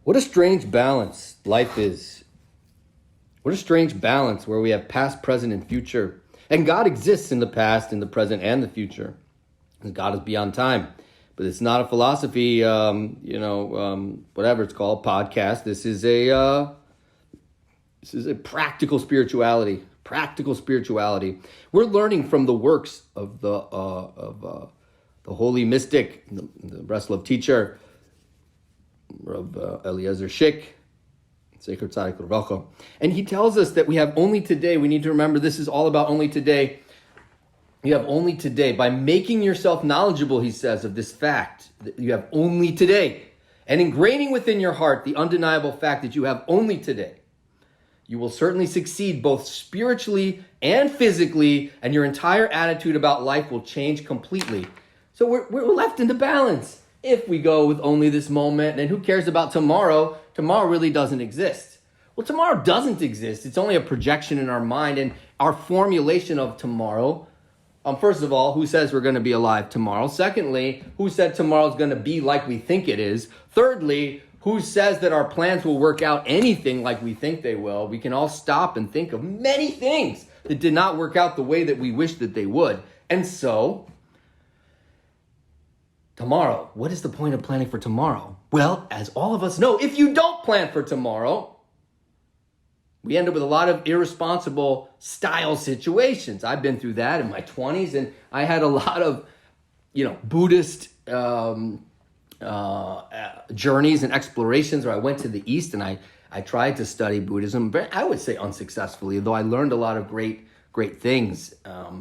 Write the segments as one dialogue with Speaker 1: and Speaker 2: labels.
Speaker 1: What a strange balance life is. What a strange balance where we have past, present, and future. And God exists in the past, in the present, and the future. And God is beyond time. But it's not a philosophy, whatever it's called, podcast. This is a practical spirituality. Practical spirituality. We're learning from the works of the holy mystic, the Breslov teacher, Rabbi Eliezer Schick, Sacred Tzaddik L'Vracha. And he tells us that we have only today. We need to remember this is all about only today. You have only today. By making yourself knowledgeable, he says, of this fact, that you have only today. And ingraining within your heart the undeniable fact that you have only today. You will certainly succeed both spiritually and physically, and your entire attitude about life will change completely. So we're left into balance. If we go with only this moment, and who cares about tomorrow? Tomorrow really doesn't exist. Well, tomorrow doesn't exist. It's only a projection in our mind, and our formulation of tomorrow. First of all, who says we're going to be alive tomorrow? Secondly, who said tomorrow's going to be like we think it is? Thirdly, who says that our plans will work out anything like we think they will? We can all stop and think of many things that did not work out the way that we wish that they would. And so, tomorrow, what is the point of planning for tomorrow? Well, as all of us know, if you don't plan for tomorrow, we end up with a lot of irresponsible style situations. I've been through that in my 20s, and I had a lot of, Buddhist journeys and explorations where I went to the East and I tried to study Buddhism, but I would say unsuccessfully, though I learned a lot of great things. I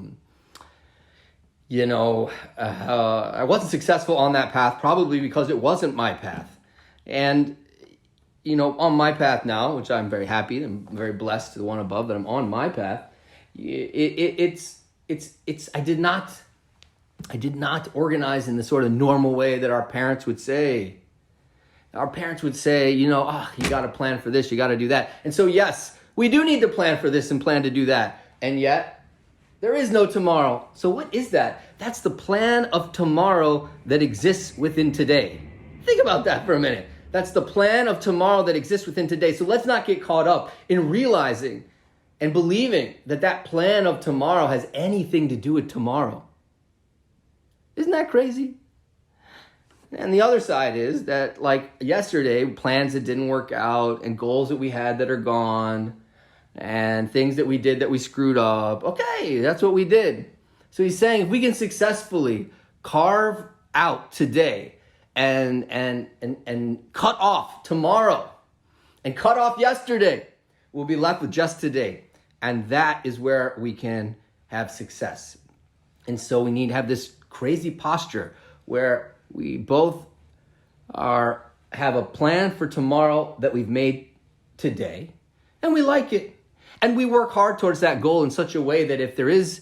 Speaker 1: wasn't successful on that path, probably because it wasn't my path. And, on my path now, which I'm very happy, I'm very blessed to the one above that I'm on my path. I did not organize in the sort of normal way that our parents would say. Our parents would say, you got to plan for this, you got to do that. And so, yes, we do need to plan for this and plan to do that. And yet, there is no tomorrow. So what is that? That's the plan of tomorrow that exists within today. Think about that for a minute. That's the plan of tomorrow that exists within today. So let's not get caught up in realizing and believing that plan of tomorrow has anything to do with tomorrow. Isn't that crazy? And the other side is that, like yesterday, plans that didn't work out and goals that we had that are gone and things that we did that we screwed up. Okay, that's what we did. So he's saying if we can successfully carve out today and cut off tomorrow and cut off yesterday, we'll be left with just today. And that is where we can have success. And so we need to have this crazy posture where we both have a plan for tomorrow that we've made today, and we like it. And we work hard towards that goal in such a way that if there is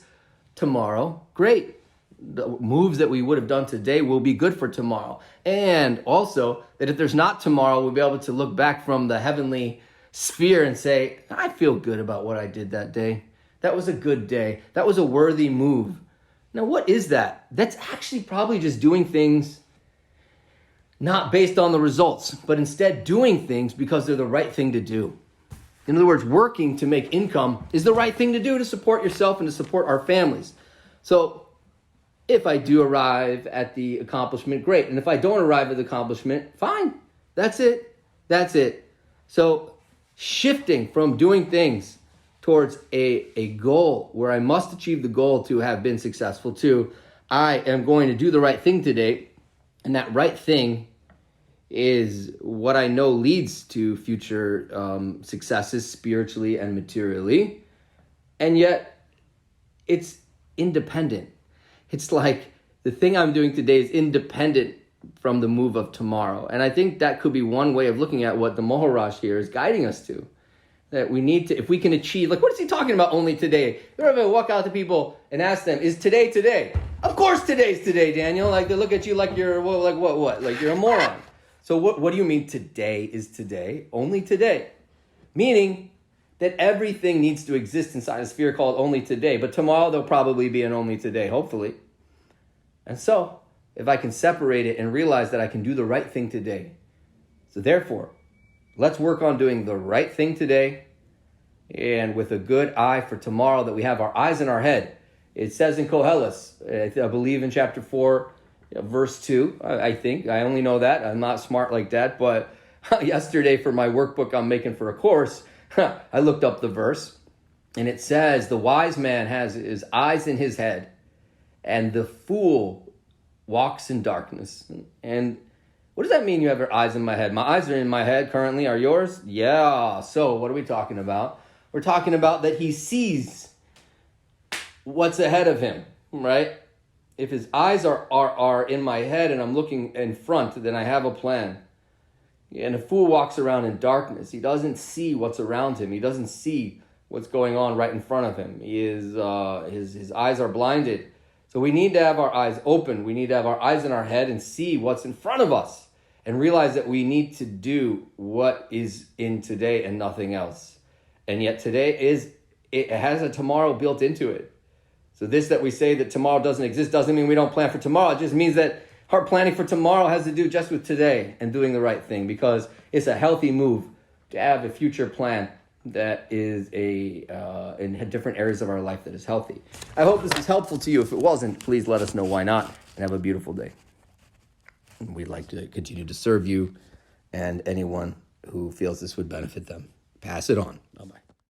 Speaker 1: tomorrow, great. The moves that we would have done today will be good for tomorrow. And also that if there's not tomorrow, we'll be able to look back from the heavenly sphere and say, I feel good about what I did that day. That was a good day. That was a worthy move. Now, what is that? That's actually probably just doing things not based on the results, but instead doing things because they're the right thing to do. In other words, working to make income is the right thing to do to support yourself and to support our families. So if I do arrive at the accomplishment, great. And if I don't arrive at the accomplishment, fine. That's it. So shifting from doing things towards a goal where I must achieve the goal to have been successful to, I am going to do the right thing today. And that right thing is what I know leads to future successes spiritually and materially. And yet it's independent. It's like the thing I'm doing today is independent from the move of tomorrow. And I think that could be one way of looking at what the Mohorash here is guiding us to. That we need to, if we can achieve, like what is he talking about only today? You're going to walk out to people and ask them, is today today? Of course today's today, Daniel. Like they look at you like you're, what? Like you're a moron. So what do you mean today is today? Only today. Meaning that everything needs to exist inside a sphere called only today. But tomorrow there'll probably be an only today, hopefully. And so if I can separate it and realize that I can do the right thing today. So therefore, let's work on doing the right thing today and with a good eye for tomorrow, that we have our eyes in our head. It says in Koheles, I believe in chapter 4, verse 2, I think. I only know that. I'm not smart like that. But yesterday for my workbook I'm making for a course, I looked up the verse. And it says, the wise man has his eyes in his head, and the fool walks in darkness. And what does that mean, you have your eyes in my head? My eyes are in my head currently. Are yours? Yeah. So what are we talking about? We're talking about that he sees what's ahead of him, right? If his eyes are in my head and I'm looking in front, then I have a plan. And a fool walks around in darkness. He doesn't see what's around him. He doesn't see what's going on right in front of him. His eyes are blinded. So we need to have our eyes open. We need to have our eyes in our head and see what's in front of us and realize that we need to do what is in today and nothing else. And yet today it has a tomorrow built into it. So this that we say that tomorrow doesn't exist doesn't mean we don't plan for tomorrow. It just means that our planning for tomorrow has to do just with today and doing the right thing, because it's a healthy move to have a future plan that is in different areas of our life that is healthy. I hope this is helpful to you. If it wasn't, please let us know why not, and have a beautiful day. And we'd like to continue to serve you and anyone who feels this would benefit them. Pass it on. Bye-bye.